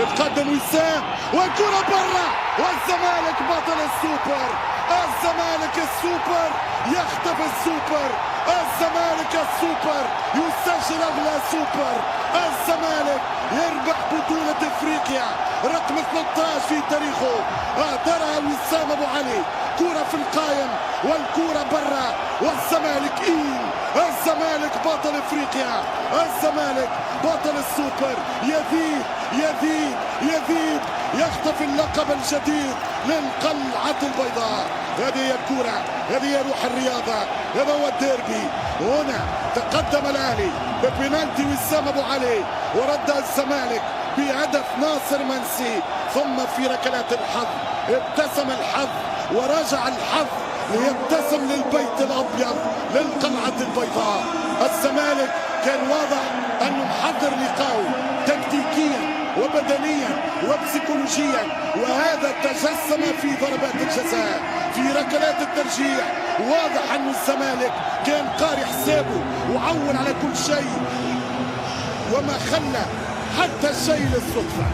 يتقدم وسام والكرة برا، والزمالك بطل السوبر. الزمالك السوبر يخطف السوبر، الزمالك السوبر يسجل اغلى سوبر. الزمالك يربح بطولة افريقيا رقم 13 في تاريخه. اهدرها وسام ابو علي، كرة في القايم والكرة برا، والزمالك الزمالك بطل افريقيا، الزمالك بطل السوبر. يذيب يخطف اللقب الجديد للقلعة البيضاء. هذه هي الكرة، هذه هي روح الرياضة، هذا هو الديربي. هنا تقدم الاهلي ببنالتي وسام ابو علي، ورد الزمالك بهدف ناصر منسي. ثم في ركلات الحظ ابتسم الحظ ورجع الحظ ليبتسم للبيت الابيض للقلعة البيضاء. الزمالك كان واضح انه محضر لقاءه تكتيكيا وبدنيا وبسيكولوجيا، وهذا تجسم في ضربات الجزاء في ركلات الترجيح. واضح ان الزمالك كان قاري حسابه وعول على كل شيء، وما خلى حتى الشيء للصدفة.